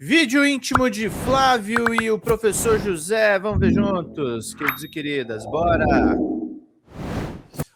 Vídeo íntimo de Flávio e o professor José. Vamos ver juntos, queridos e queridas. Bora!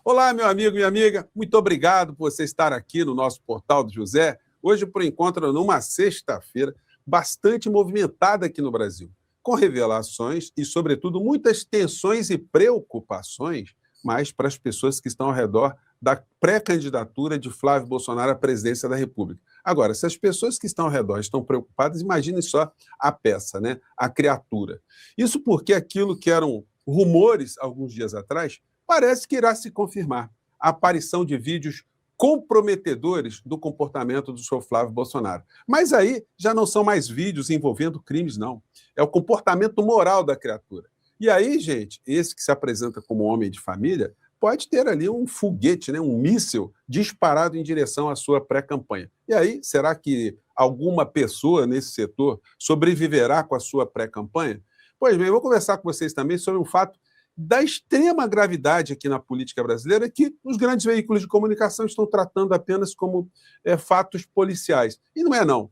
Olá, meu amigo e minha amiga. Muito obrigado por você estar aqui no nosso Portal do José. Hoje, por encontro, numa sexta-feira bastante movimentada aqui no Brasil, com revelações e, sobretudo, muitas tensões e preocupações, mas para as pessoas que estão ao redor da pré-candidatura de Flávio Bolsonaro à presidência da República. Agora, se as pessoas que estão ao redor estão preocupadas, imaginem só a peça, né? A criatura. Isso porque aquilo que eram rumores alguns dias atrás parece que irá se confirmar. A aparição de vídeos comprometedores do comportamento do senhor Flávio Bolsonaro. Mas aí já não são mais vídeos envolvendo crimes, não. É o comportamento moral da criatura. E aí, gente, esse que se apresenta como homem de família pode ter ali um foguete, né, um míssil disparado em direção à sua pré-campanha. E aí, será que alguma pessoa nesse setor sobreviverá com a sua pré-campanha? Pois bem, eu vou conversar com vocês também sobre um fato da extrema gravidade aqui na política brasileira, que os grandes veículos de comunicação estão tratando apenas como fatos policiais. E não é, não.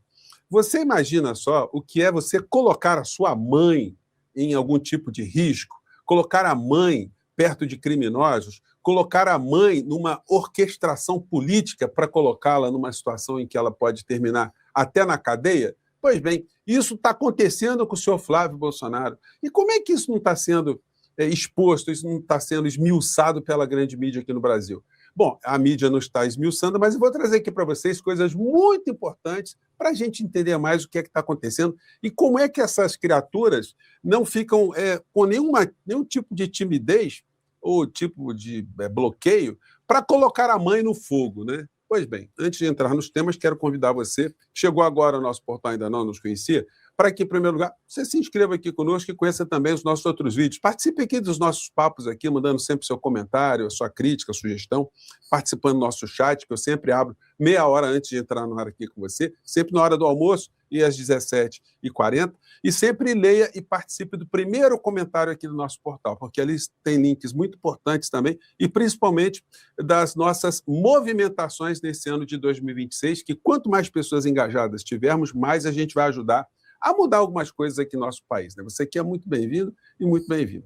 Você imagina só o que é você colocar a sua mãe em algum tipo de risco, colocar a mãe perto de criminosos, colocar a mãe numa orquestração política para colocá-la numa situação em que ela pode terminar até na cadeia? Pois bem, isso está acontecendo com o senhor Flávio Bolsonaro. E como é que isso não está sendo exposto, isso não está sendo esmiuçado pela grande mídia aqui no Brasil? Bom, a mídia não está esmiuçando, mas eu vou trazer aqui para vocês coisas muito importantes para a gente entender mais o que é que está acontecendo e como é que essas criaturas não ficam com nenhum tipo de timidez ou tipo de bloqueio para colocar a mãe no fogo, né? Pois bem, antes de entrar nos temas, quero convidar você, que chegou agora ao nosso portal, ainda não nos conhecia, para que, em primeiro lugar, você se inscreva aqui conosco e conheça também os nossos outros vídeos. Participe aqui dos nossos papos aqui, mandando sempre seu comentário, a sua crítica, a sugestão, participando do nosso chat, que eu sempre abro meia hora antes de entrar no ar aqui com você, sempre na hora do almoço e às 17h40, e sempre leia e participe do primeiro comentário aqui do nosso portal, porque ali tem links muito importantes também, e principalmente das nossas movimentações nesse ano de 2026, que quanto mais pessoas engajadas tivermos, mais a gente vai ajudar a mudar algumas coisas aqui no nosso país, né? Você aqui é muito bem-vindo e muito bem-vindo.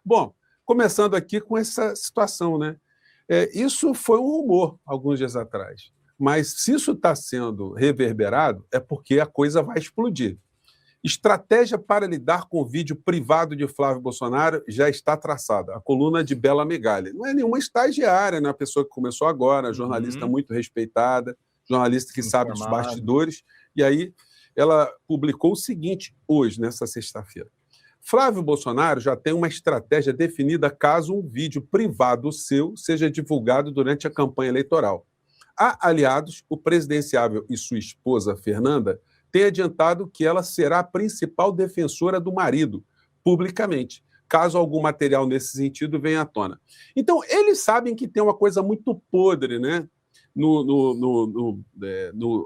Bom, começando aqui com essa situação, né? Isso foi um rumor alguns dias atrás, mas se isso está sendo reverberado, é porque a coisa vai explodir. Estratégia para lidar com o vídeo privado de Flávio Bolsonaro já está traçada. A coluna de Bela Megali. Não é nenhuma estagiária, né? A pessoa que começou agora, jornalista muito respeitada, jornalista que sabe dos bastidores, e aí ela publicou o seguinte hoje, nessa sexta-feira. Flávio Bolsonaro já tem uma estratégia definida caso um vídeo privado seu seja divulgado durante a campanha eleitoral. A aliados, o presidenciável e sua esposa, Fernanda, têm adiantado que ela será a principal defensora do marido, publicamente, caso algum material nesse sentido venha à tona. Então, eles sabem que tem uma coisa muito podre, né, no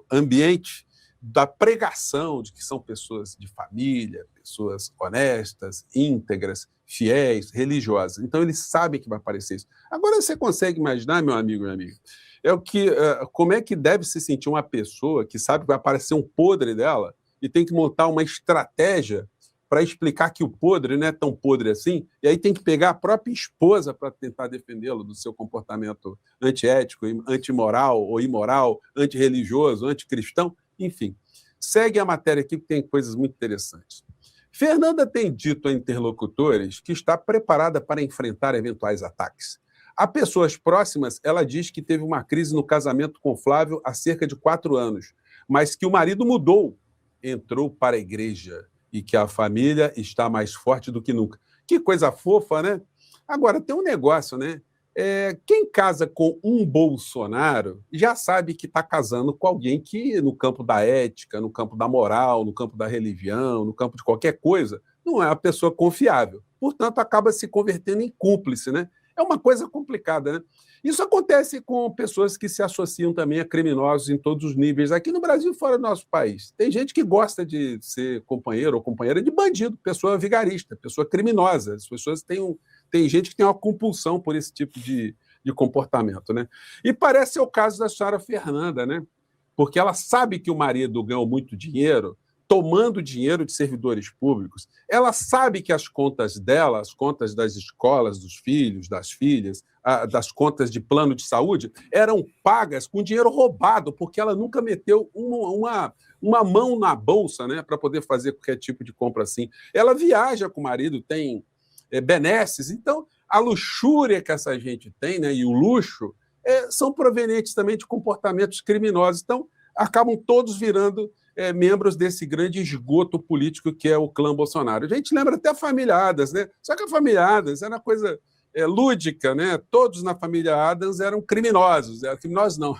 ambiente da pregação de que são pessoas de família, pessoas honestas, íntegras, fiéis, religiosas. Então, eles sabem que vai aparecer isso. Agora, você consegue imaginar, meu amigo e minha amiga, como é que deve se sentir uma pessoa que sabe que vai aparecer um podre dela e tem que montar uma estratégia para explicar que o podre não é tão podre assim, e aí tem que pegar a própria esposa para tentar defendê-lo do seu comportamento antiético, antimoral ou imoral, antirreligioso, anticristão, enfim. Segue a matéria aqui, que tem coisas muito interessantes. Fernanda tem dito a interlocutores que está preparada para enfrentar eventuais ataques. A pessoas próximas, ela diz que teve uma crise no casamento com Flávio há cerca de 4 anos, mas que o marido mudou, entrou para a igreja e que a família está mais forte do que nunca. Que coisa fofa, né? Agora, tem um negócio, né? Quem casa com um Bolsonaro já sabe que está casando com alguém que, no campo da ética, no campo da moral, no campo da religião, no campo de qualquer coisa, não é uma pessoa confiável. Portanto, acaba se convertendo em cúmplice, né? É uma coisa complicada, né? Isso acontece com pessoas que se associam também a criminosos em todos os níveis, aqui no Brasil e fora do nosso país. Tem gente que gosta de ser companheiro ou companheira de bandido, pessoa vigarista, pessoa criminosa. As pessoas tem gente que tem uma compulsão por esse tipo de comportamento, né? E parece ser o caso da senhora Fernanda, né? Porque ela sabe que o marido ganhou muito dinheiro tomando dinheiro de servidores públicos. Ela sabe que as contas dela, as contas das escolas, dos filhos, das filhas, das contas de plano de saúde, eram pagas com dinheiro roubado, porque ela nunca meteu uma mão na bolsa, né, para poder fazer qualquer tipo de compra assim. Ela viaja com o marido, tem benesses, então a luxúria que essa gente tem, né, e o luxo são provenientes também de comportamentos criminosos. Então, acabam todos virando membros desse grande esgoto político que é o clã Bolsonaro. A gente lembra até a família Adams, né? Só que a família Adams era uma coisa lúdica, né? Todos na família Adams eram criminosos. Criminosos não,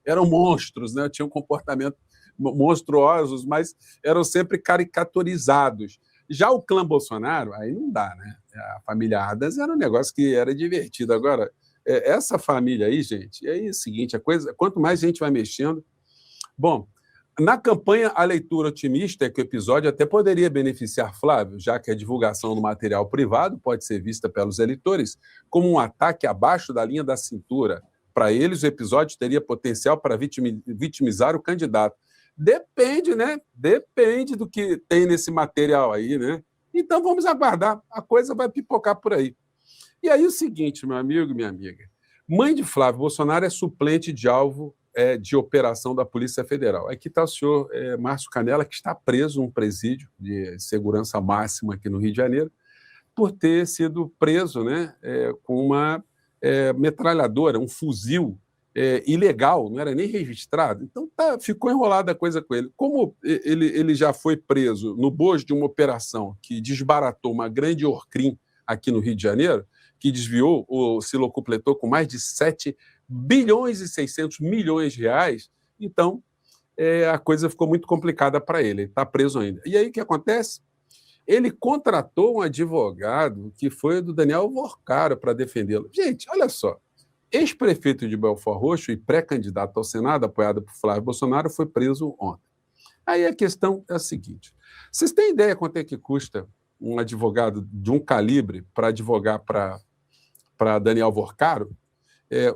eram monstros, né? Tinham comportamento monstruosos, mas eram sempre caricaturizados. Já o clã Bolsonaro, aí não dá, né? A família Adams era um negócio que era divertido. Agora, essa família aí, gente, é o seguinte, a coisa, quanto mais a gente vai mexendo... Bom, na campanha A Leitura Otimista, que o episódio até poderia beneficiar Flávio, já que a divulgação do material privado pode ser vista pelos eleitores como um ataque abaixo da linha da cintura. Para eles, o episódio teria potencial para vitimizar o candidato. Depende, né? Depende do que tem nesse material aí, né? Então vamos aguardar, a coisa vai pipocar por aí. E aí o seguinte, meu amigo e minha amiga, mãe de Flávio Bolsonaro é suplente de alvo de operação da Polícia Federal. Aqui está o senhor Márcio Canela, que está preso num presídio de segurança máxima aqui no Rio de Janeiro, por ter sido preso, né, com uma metralhadora, um fuzil ilegal, não era nem registrado. Então ficou enrolada a coisa com ele. Como ele já foi preso no bojo de uma operação que desbaratou uma grande Orcrim aqui no Rio de Janeiro, que desviou ou se locupletou com mais de 7 bilhões e 600 milhões de reais, então a coisa ficou muito complicada para ele está preso ainda. E aí o que acontece? Ele contratou um advogado que foi o do Daniel Vorcaro para defendê-lo. Gente, olha só, ex-prefeito de Belford Roxo e pré-candidato ao Senado, apoiado por Flávio Bolsonaro, foi preso ontem. Aí a questão é a seguinte, vocês têm ideia quanto é que custa um advogado de um calibre para advogar para Daniel Vorcaro?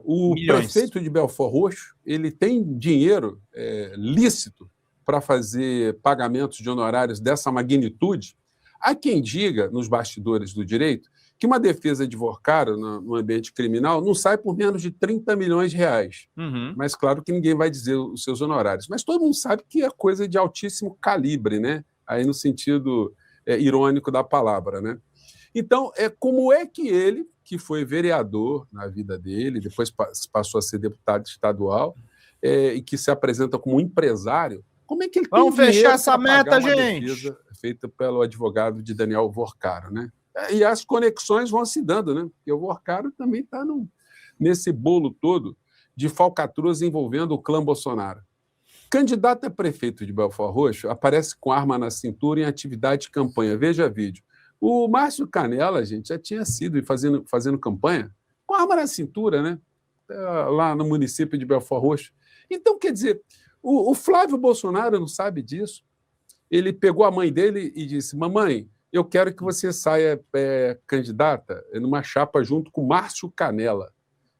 O Milhões. prefeito de Belford Roxo, ele tem dinheiro lícito para fazer pagamentos de honorários dessa magnitude. Há quem diga, nos bastidores do direito, que uma defesa de Vorcaro no ambiente criminal não sai por menos de 30 milhões de reais. Uhum. Mas claro que ninguém vai dizer os seus honorários. Mas todo mundo sabe que é coisa de altíssimo calibre, né? Aí no sentido irônico da palavra, né? Então, como é que ele, que foi vereador na vida dele, depois passou a ser deputado estadual, e que se apresenta como empresário, como é que ele Vamos tem fechar essa para pagar meta, uma gente. defesa feita pelo advogado de Daniel Vorcaro, né? E as conexões vão se dando, né? Porque o Vorcaro também está nesse bolo todo de falcatruas envolvendo o clã Bolsonaro. Candidato a prefeito de Belford Roxo aparece com arma na cintura em atividade de campanha. Veja vídeo. O Márcio Canela, gente, já tinha sido fazendo campanha com arma na cintura, né? Lá no município de Belford Roxo. Então, quer dizer, o Flávio Bolsonaro não sabe disso. Ele pegou a mãe dele e disse, mamãe, eu quero que você saia candidata numa chapa junto com o Márcio Canela.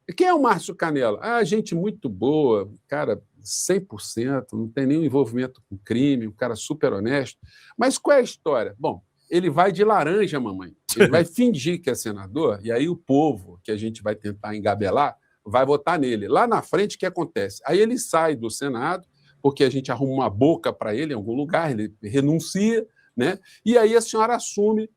E quem é o Márcio Canela? Gente muito boa, cara 100%, não tem nenhum envolvimento com crime, um cara super honesto. Mas qual é a história? Bom, ele vai de laranja, mamãe. Ele vai fingir que é senador, e aí o povo, que a gente vai tentar engabelar, vai votar nele. Lá na frente, o que acontece? Aí ele sai do Senado, porque a gente arruma uma boca para ele em algum lugar, ele renuncia, né? E aí a senhora assume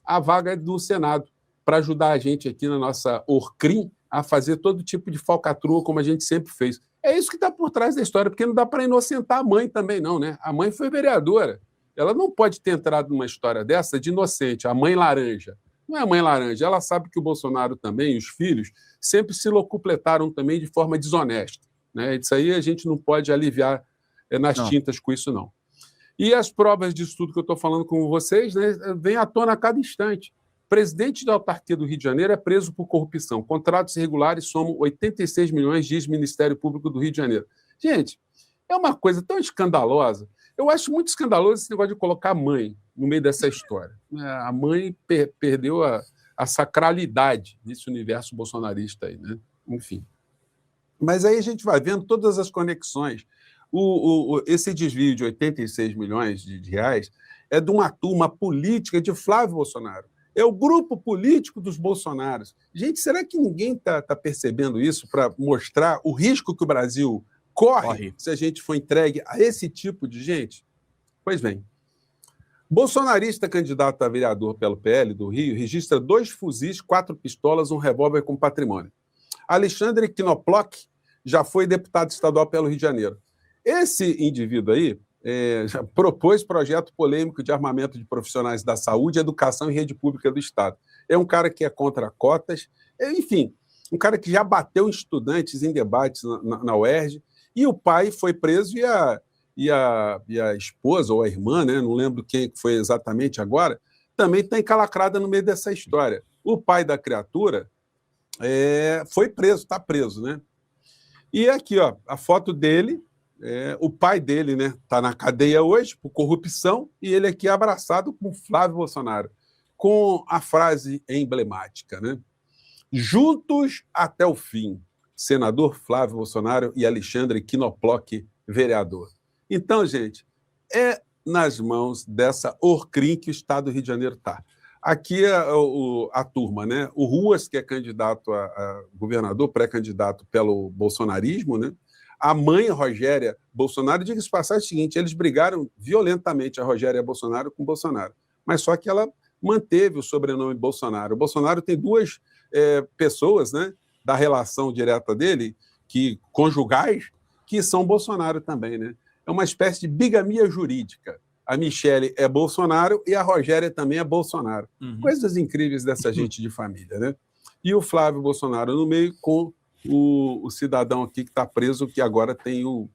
a vaga do Senado para ajudar a gente aqui na nossa Orcrim a fazer todo tipo de falcatrua, como a gente sempre fez. É isso que está por trás da história, porque não dá para inocentar a mãe também, não, né? A mãe foi vereadora. Ela não pode ter entrado numa história dessa de inocente, a mãe laranja. Não é a mãe laranja, ela sabe que o Bolsonaro também, os filhos, sempre se locupletaram também de forma desonesta, né? Isso aí a gente não pode aliviar nas tintas com isso, não. E as provas disso tudo que eu estou falando com vocês, né, vêm à tona a cada instante. Presidente da autarquia do Rio de Janeiro é preso por corrupção. Contratos irregulares somam 86 milhões, diz Ministério Público do Rio de Janeiro. Gente, é uma coisa tão escandalosa. Eu acho muito escandaloso esse negócio de colocar a mãe no meio dessa história. A mãe perdeu a sacralidade nesse universo bolsonarista aí, né? Enfim. Mas aí a gente vai vendo todas as conexões. Esse desvio de 86 milhões de reais é de uma turma política de Flávio Bolsonaro. É o grupo político dos Bolsonaros. Gente, será que ninguém está percebendo isso para mostrar o risco que o Brasil corre se a gente for entregue a esse tipo de gente? Pois bem, bolsonarista candidato a vereador pelo PL do Rio registra 2 fuzis, 4 pistolas, um revólver com patrimônio. Alexandre Knoploch já foi deputado estadual pelo Rio de Janeiro. Esse indivíduo aí já propôs projeto polêmico de armamento de profissionais da saúde, educação e rede pública do Estado. É um cara que é contra cotas, enfim, um cara que já bateu em estudantes em debates na UERJ, e o pai foi preso e a esposa ou a irmã, né, não lembro quem foi exatamente agora, também está encalacrada no meio dessa história. O pai da criatura foi preso, está preso, né? E aqui, ó, a foto dele, o pai dele, né, está na cadeia hoje por corrupção, e ele aqui abraçado com Flávio Bolsonaro, com a frase emblemática, né? Juntos até o fim, senador Flávio Bolsonaro e Alexandre Knoploch, vereador. Então, gente, é nas mãos dessa Orcrim que o Estado do Rio de Janeiro está. Aqui é a turma, né? O Ruas, que é candidato a governador, pré-candidato pelo bolsonarismo, né? A mãe, Rogéria Bolsonaro, diga-se de passagem o seguinte, eles brigaram violentamente, a Rogéria Bolsonaro, com Bolsonaro. Mas só que ela manteve o sobrenome Bolsonaro. O Bolsonaro tem 2 pessoas, né, da relação direta dele, conjugais, que são Bolsonaro também, né? É uma espécie de bigamia jurídica. A Michele é Bolsonaro e a Rogéria também é Bolsonaro. Coisas incríveis dessa gente de família, né? E o Flávio Bolsonaro no meio com o cidadão aqui que está preso, que agora tem o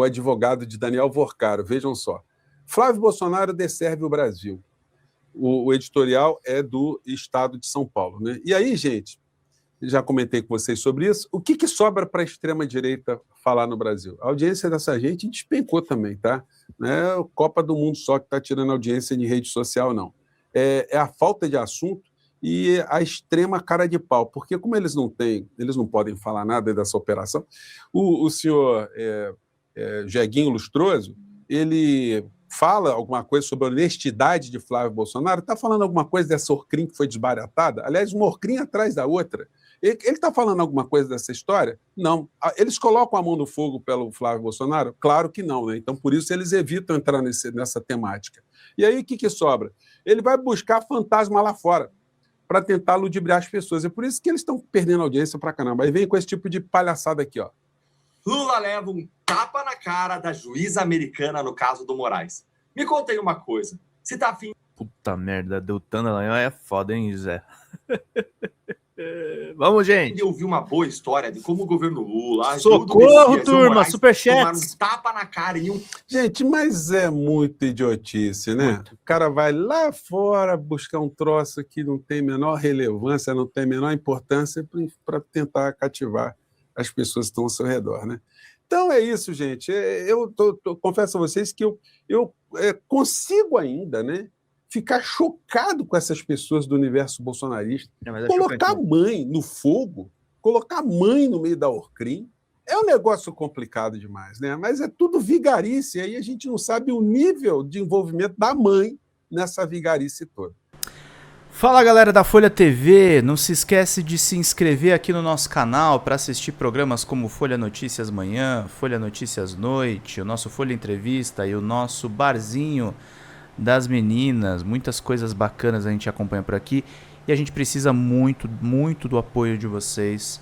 advogado de Daniel Vorcaro. Vejam só. Flávio Bolsonaro desserve o Brasil. O editorial é do Estado de São Paulo, né? E aí, gente, já comentei com vocês sobre isso, o que sobra para a extrema-direita falar no Brasil? A audiência dessa gente despencou também, tá? Não é a Copa do Mundo só que está tirando audiência de rede social, não. É a falta de assunto e a extrema cara de pau, porque como eles não podem falar nada dessa operação, o senhor Jeguinho Lustroso, ele fala alguma coisa sobre a honestidade de Flávio Bolsonaro, está falando alguma coisa dessa Orcrim que foi desbaratada? Aliás, uma Orcrim atrás da outra. Ele está falando alguma coisa dessa história? Não. Eles colocam a mão no fogo pelo Flávio Bolsonaro? Claro que não, né? Então, por isso, eles evitam entrar nessa temática. E aí, o que sobra? Ele vai buscar fantasma lá fora para tentar ludibriar as pessoas. É por isso que eles estão perdendo audiência pra caramba. Aí vem com esse tipo de palhaçada aqui, ó. Lula leva um tapa na cara da juíza americana no caso do Moraes. Me contei uma coisa. Se tá afim... Puta merda, Deltan Dallagnol é foda, hein, Zé? Vamos, gente. Eu ouvi uma boa história de como o governo Lula... Socorro, turma, superchats. Um tapa na cara e Gente, mas é muito idiotice, né? Muito. O cara vai lá fora buscar um troço que não tem menor relevância, não tem menor importância para tentar cativar as pessoas que estão ao seu redor, né? Então é isso, gente. Eu confesso a vocês que eu consigo ainda, né, ficar chocado com essas pessoas do universo bolsonarista. Colocar mãe no fogo, colocar mãe no meio da Orcrim, é um negócio complicado demais, né? Mas é tudo vigarice, e aí a gente não sabe o nível de envolvimento da mãe nessa vigarice toda. Fala, galera da Folha TV, não se esquece de se inscrever aqui no nosso canal para assistir programas como Folha Notícias Manhã, Folha Notícias Noite, o nosso Folha Entrevista e o nosso Barzinho das Meninas. Muitas coisas bacanas a gente acompanha por aqui e a gente precisa muito, muito do apoio de vocês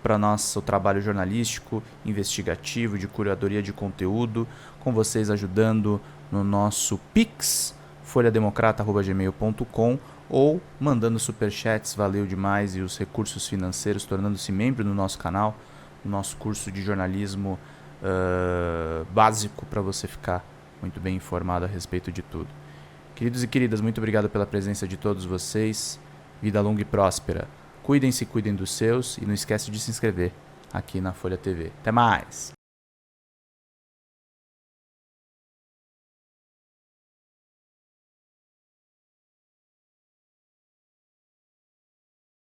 para nosso trabalho jornalístico, investigativo, de curadoria de conteúdo, com vocês ajudando no nosso Pix, folhademocrata@gmail.com, ou mandando superchats, valeu demais, e os recursos financeiros, tornando-se membro do nosso canal, no nosso curso de jornalismo básico, para você ficar muito bem informado a respeito de tudo. Queridos e queridas, muito obrigado pela presença de todos vocês, vida longa e próspera, cuidem-se, cuidem dos seus, e não esquece de se inscrever aqui na Folha TV. Até mais!